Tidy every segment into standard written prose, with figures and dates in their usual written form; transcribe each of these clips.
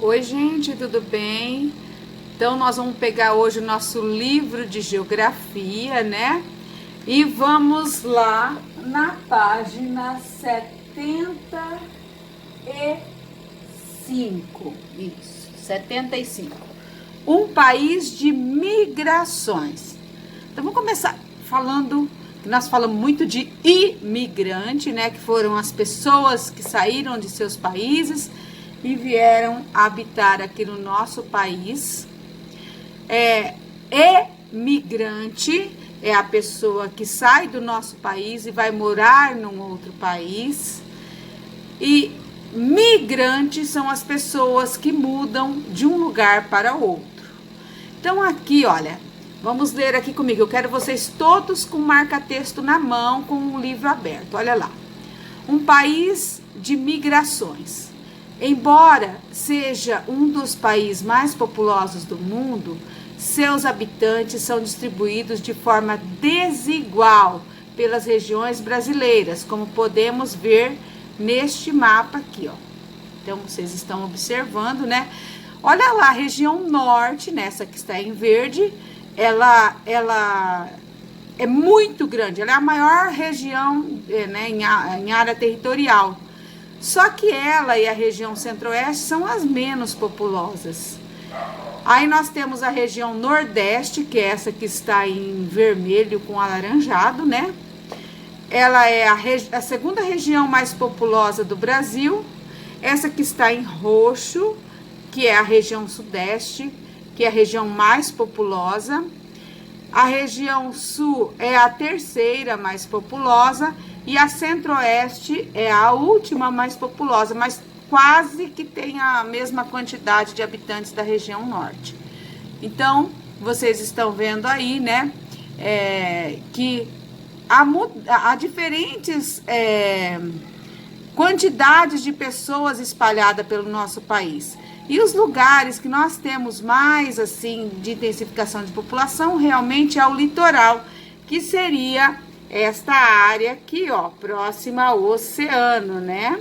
Oi, gente, tudo bem? Então, nós vamos pegar hoje o nosso livro de geografia, né? E vamos lá na página 75. Isso, 75. Um país de migrações. Então, vamos começar falando, nós falamos muito de imigrante, né? Que foram as pessoas que saíram de seus países e vieram habitar aqui no nosso país. Emigrante é a pessoa que sai do nosso país e vai morar num outro país. E migrantes são as pessoas que mudam de um lugar para outro. Então aqui, olha, vamos ler aqui comigo. Eu quero vocês todos com marca-texto na mão, com um livro aberto. Olha lá. Um país de migrações. Embora seja um dos países mais populosos do mundo, seus habitantes são distribuídos de forma desigual pelas regiões brasileiras, como podemos ver neste mapa aqui, ó. Então, vocês estão observando, né? Olha lá, a região norte, nessa que está em verde, ela é muito grande, ela é a maior região, né, em área territorial. Só que ela e a região centro-oeste são as menos populosas. Aí nós temos a região nordeste, que é essa que está em vermelho com alaranjado, né? Ela é a segunda região mais populosa do Brasil. Essa que está em roxo, que é a região sudeste, que é a região mais populosa. A região sul é a terceira mais populosa e a centro-oeste é a última mais populosa, mas quase que tem a mesma quantidade de habitantes da região norte. Então, vocês estão vendo aí, né, que há diferentes quantidades de pessoas espalhadas pelo nosso país. E os lugares que nós temos mais, assim, de intensificação de população, realmente é o litoral, que seria esta área aqui, ó, próxima ao oceano, né?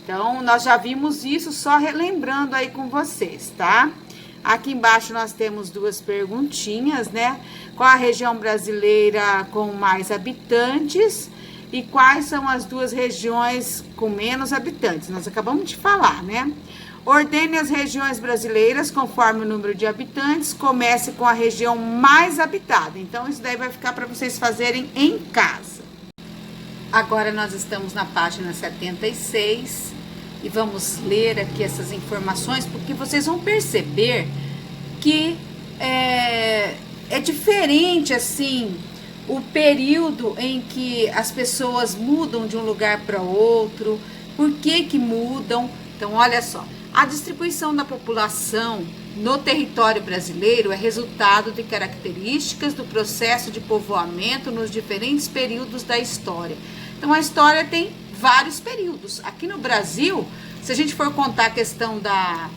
Então, nós já vimos isso, só relembrando aí com vocês, tá? Aqui embaixo nós temos duas perguntinhas, né? Qual a região brasileira com mais habitantes e quais são as duas regiões com menos habitantes? Nós acabamos de falar, né? Ordene as regiões brasileiras conforme o número de habitantes, comece com a região mais habitada. Então, isso daí vai ficar para vocês fazerem em casa. Agora nós estamos na página 76 e vamos ler aqui essas informações, porque vocês vão perceber que é diferente, assim, o período em que as pessoas mudam de um lugar para outro, por que mudam. Então, olha só. A distribuição da população no território brasileiro é resultado de características do processo de povoamento nos diferentes períodos da história. Então, a história tem vários períodos. Aqui no Brasil, se a gente for contar a questão da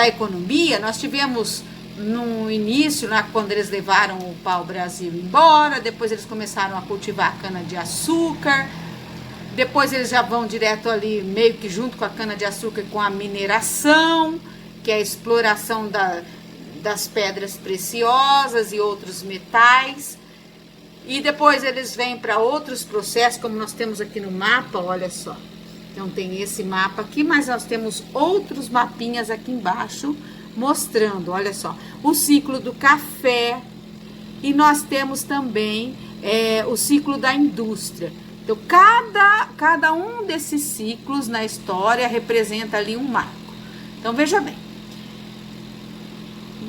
economia, nós tivemos no início, né, quando eles levaram o pau-brasil embora, depois eles começaram a cultivar cana-de-açúcar. Depois eles já vão direto ali, meio que junto com a cana-de-açúcar, com a mineração, que é a exploração das pedras preciosas e outros metais. E depois eles vêm para outros processos, como nós temos aqui no mapa, olha só. Então tem esse mapa aqui, mas nós temos outros mapinhas aqui embaixo, mostrando, olha só, o ciclo do café. E nós temos também o ciclo da indústria. Então, cada um desses ciclos na história representa ali um marco. Então, veja bem.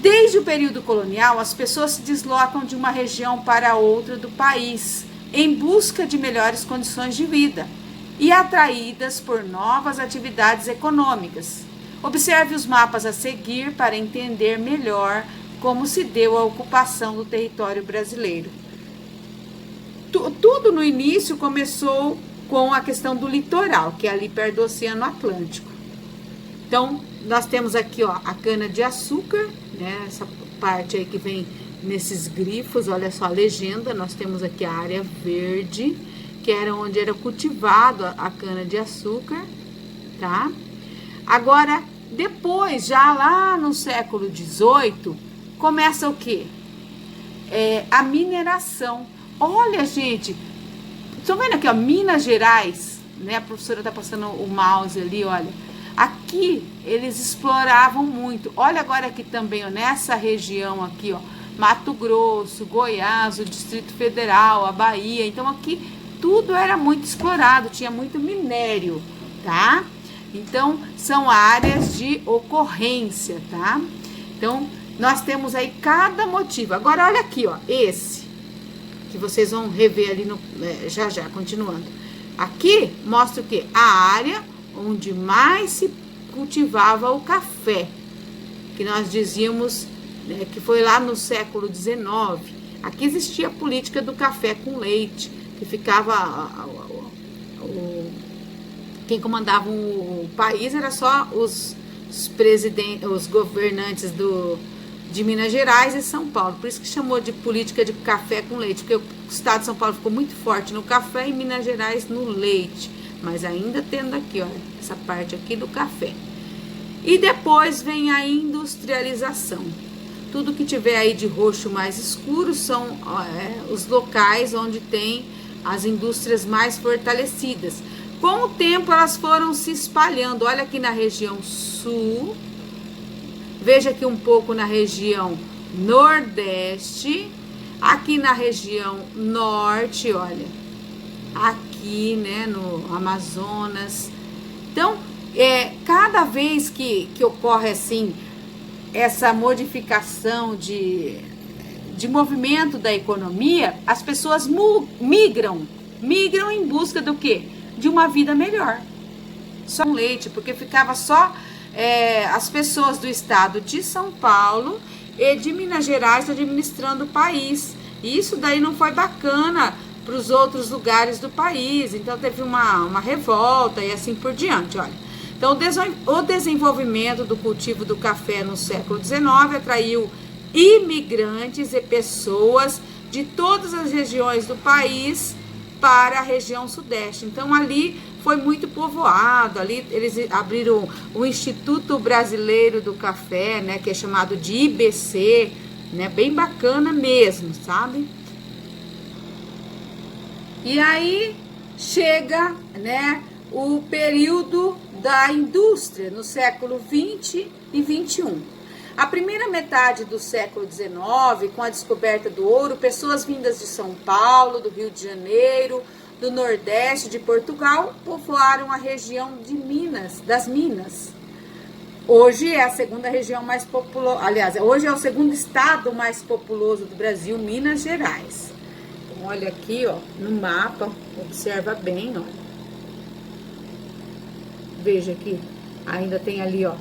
Desde o período colonial, as pessoas se deslocam de uma região para outra do país, em busca de melhores condições de vida e atraídas por novas atividades econômicas. Observe os mapas a seguir para entender melhor como se deu a ocupação do território brasileiro. Tudo no início começou com a questão do litoral, que é ali perto do Oceano Atlântico. Então, nós temos aqui, ó, a cana-de-açúcar, né? Essa parte aí que vem nesses grifos, olha só a legenda. Nós temos aqui a área verde, que era onde era cultivado a cana-de-açúcar, tá? Agora, depois, já lá no século XVIII, começa o quê? A mineração. Olha, gente, estão vendo aqui, ó, Minas Gerais, né? A professora tá passando o mouse ali, olha. Aqui, eles exploravam muito. Olha agora aqui também, ó, nessa região aqui, ó, Mato Grosso, Goiás, o Distrito Federal, a Bahia. Então, aqui, tudo era muito explorado, tinha muito minério, tá? Então, são áreas de ocorrência, tá? Então, nós temos aí cada motivo. Agora, olha aqui, ó, esse, que vocês vão rever ali no, já, continuando. Aqui, mostra o quê? A área onde mais se cultivava o café, que nós dizíamos, né, que foi lá no século XIX. Aqui existia a política do café com leite, que ficava... quem comandava o país era só os presidentes, os governantes de Minas Gerais e São Paulo. Por isso que chamou de política de café com leite, porque o estado de São Paulo ficou muito forte no café e Minas Gerais no leite. Mas ainda tendo aqui, ó, essa parte aqui do café. E depois vem a industrialização. Tudo que tiver aí de roxo mais escuro são os locais onde tem as indústrias mais fortalecidas. Com o tempo elas foram se espalhando. Olha aqui na região sul. Veja aqui um pouco na região nordeste. Aqui na região norte, olha. Aqui, né, no Amazonas. Então, cada vez que ocorre assim, essa modificação de movimento da economia, as pessoas migram em busca do quê? De uma vida melhor. Só um leite, porque ficava só as pessoas do estado de São Paulo e de Minas Gerais administrando o país. E isso daí não foi bacana para os outros lugares do país, então teve uma revolta e assim por diante, olha. Então o desenvolvimento do cultivo do café no século XIX atraiu imigrantes e pessoas de todas as regiões do país para a região sudeste. Então ali foi muito povoado, ali eles abriram o Instituto Brasileiro do Café, né, que é chamado de IBC, né, bem bacana mesmo, sabe? E aí chega, né, o período da indústria no século 20 e 21. A primeira metade do século 19, com a descoberta do ouro, pessoas vindas de São Paulo, do Rio de Janeiro, do Nordeste, de Portugal, povoaram a região de Minas, das Minas. Hoje é a segunda região mais populosa, aliás, hoje é o segundo estado mais populoso do Brasil, Minas Gerais. Então, olha aqui, ó, no mapa, observa bem, ó. Veja aqui, ainda tem ali, ó,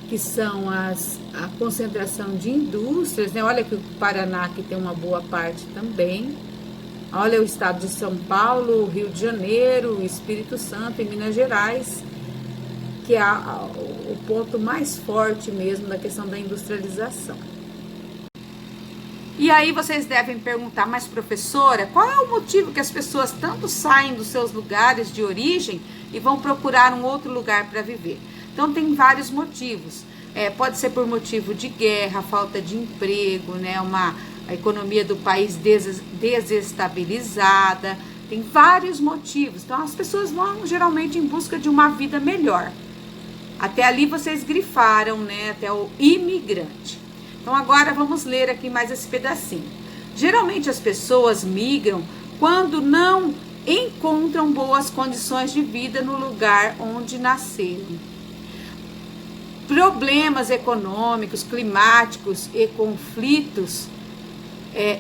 que são a concentração de indústrias, né? Olha que o Paraná que tem uma boa parte também. Olha o estado de São Paulo, Rio de Janeiro, Espírito Santo e Minas Gerais, que é o ponto mais forte mesmo da questão da industrialização. E aí vocês devem perguntar, mas professora, qual é o motivo que as pessoas tanto saem dos seus lugares de origem e vão procurar um outro lugar para viver? Então tem vários motivos. Pode ser por motivo de guerra, falta de emprego, né? A economia do país desestabilizada. Tem vários motivos. Então as pessoas vão geralmente em busca de uma vida melhor. Até ali vocês grifaram, né? Até o imigrante. Então agora vamos ler aqui mais esse pedacinho. Geralmente as pessoas migram quando não encontram boas condições de vida no lugar onde nasceram. Problemas econômicos, climáticos e conflitos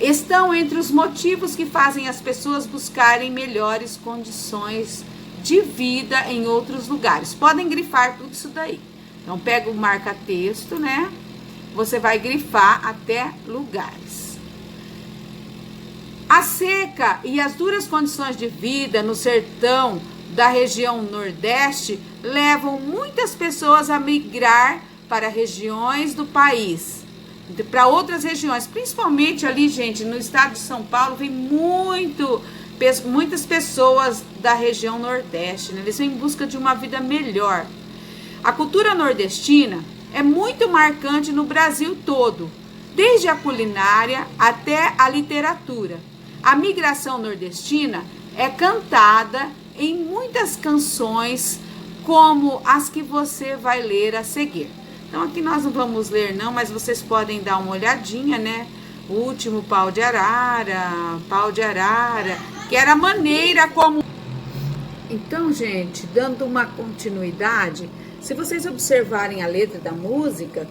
estão entre os motivos que fazem as pessoas buscarem melhores condições de vida em outros lugares. Podem grifar tudo isso daí. Então pega o marca-texto, né? Você vai grifar até lugares. A seca e as duras condições de vida no sertão da região Nordeste levam muitas pessoas a migrar para regiões do país, para outras regiões, principalmente ali, gente, no estado de São Paulo, vem muito muitas pessoas da região Nordeste, né? Eles vêm em busca de uma vida melhor. A cultura nordestina é muito marcante no Brasil todo, desde a culinária até a literatura. A migração nordestina é cantada em muitas canções, como as que você vai ler a seguir. Então aqui nós não vamos ler não, mas vocês podem dar uma olhadinha, né? O último pau de arara, que era a maneira como... Então, gente, dando uma continuidade, se vocês observarem a letra da música,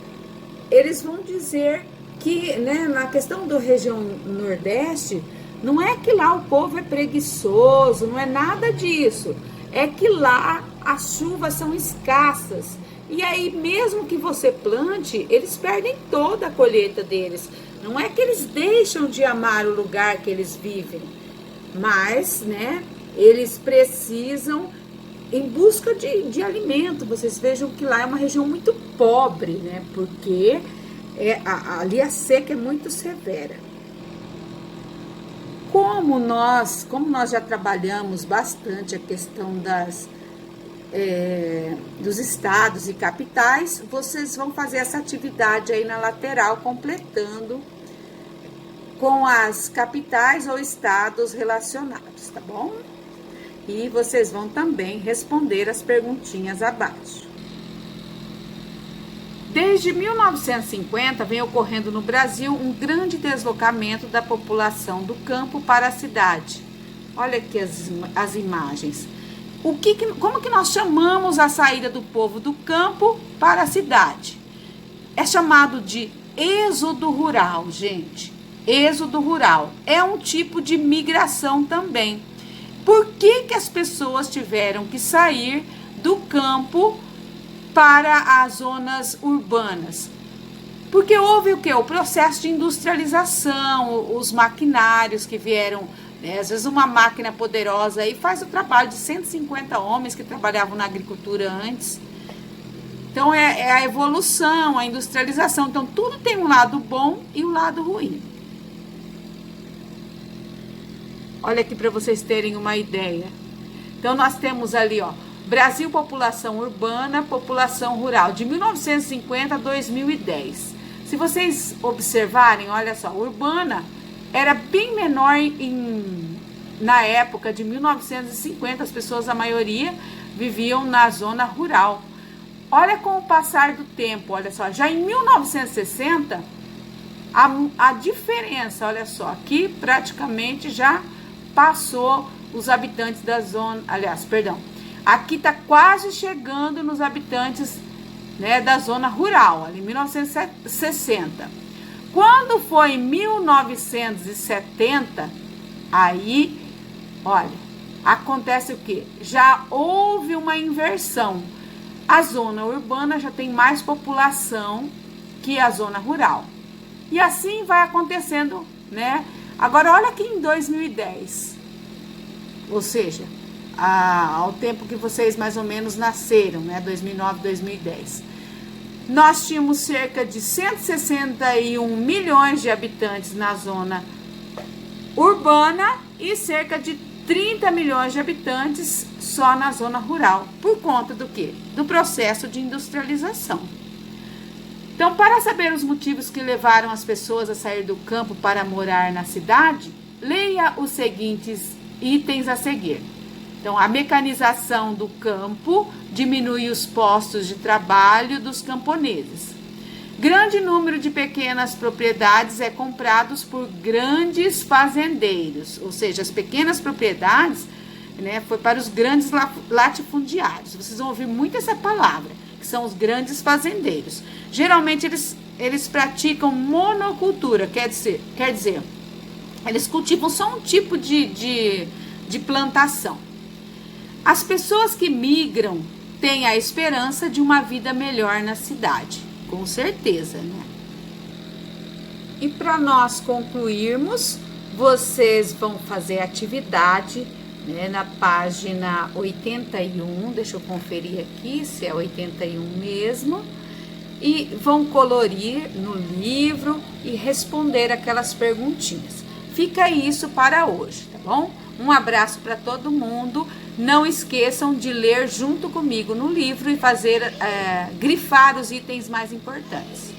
eles vão dizer que, né, na questão da região Nordeste, não é que lá o povo é preguiçoso, não é nada disso. É que lá as chuvas são escassas. E aí, mesmo que você plante, eles perdem toda a colheita deles. Não é que eles deixam de amar o lugar que eles vivem, mas, né, eles precisam em busca de alimento. Vocês vejam que lá é uma região muito pobre, né, porque ali a seca é muito severa. Como nós já trabalhamos bastante a questão dos estados e capitais, vocês vão fazer essa atividade aí na lateral, completando com as capitais ou estados relacionados, tá bom? E vocês vão também responder as perguntinhas abaixo. Desde 1950 vem ocorrendo no Brasil um grande deslocamento da população do campo para a cidade. Olha aqui as imagens. Como que nós chamamos a saída do povo do campo para a cidade? É chamado de êxodo rural, gente. Êxodo rural é um tipo de migração também. Por que as pessoas tiveram que sair do campo para as zonas urbanas? Porque houve o quê? O processo de industrialização, os maquinários que vieram, né? Às vezes uma máquina poderosa aí faz o trabalho de 150 homens que trabalhavam na agricultura antes. Então é a evolução, a industrialização. Então tudo tem um lado bom e um lado ruim. Olha aqui para vocês terem uma ideia. Então nós temos ali, ó, Brasil, população urbana, população rural, de 1950 a 2010. Se vocês observarem, olha só, urbana era bem menor na época de 1950, as pessoas, a maioria, viviam na zona rural. Olha com o passar do tempo, olha só, já em 1960, a diferença, olha só, aqui praticamente já passou os habitantes da zona, aqui está quase chegando nos habitantes, né, da zona rural, ali em 1960. Quando foi em 1970, aí, olha, acontece o quê? Já houve uma inversão. A zona urbana já tem mais população que a zona rural. E assim vai acontecendo, né? Agora, olha aqui em 2010, ou seja, ao tempo que vocês mais ou menos nasceram, né? 2009, 2010. Nós tínhamos cerca de 161 milhões de habitantes na zona urbana e cerca de 30 milhões de habitantes só na zona rural. Por conta do quê? Do processo de industrialização. Então, para saber os motivos que levaram as pessoas a sair do campo para morar na cidade, leia os seguintes itens a seguir. Então, a mecanização do campo diminui os postos de trabalho dos camponeses. Grande número de pequenas propriedades é comprados por grandes fazendeiros, ou seja, as pequenas propriedades, né, foi para os grandes latifundiários. Vocês vão ouvir muito essa palavra, que são os grandes fazendeiros. Geralmente eles praticam monocultura, quer dizer, eles cultivam só um tipo de plantação. As pessoas que migram têm a esperança de uma vida melhor na cidade, com certeza, né? E para nós concluirmos, vocês vão fazer atividade, né, na página 81, deixa eu conferir aqui se é 81 mesmo, e vão colorir no livro e responder aquelas perguntinhas. Fica isso para hoje, tá bom? Um abraço para todo mundo. Não esqueçam de ler junto comigo no livro e fazer grifar os itens mais importantes.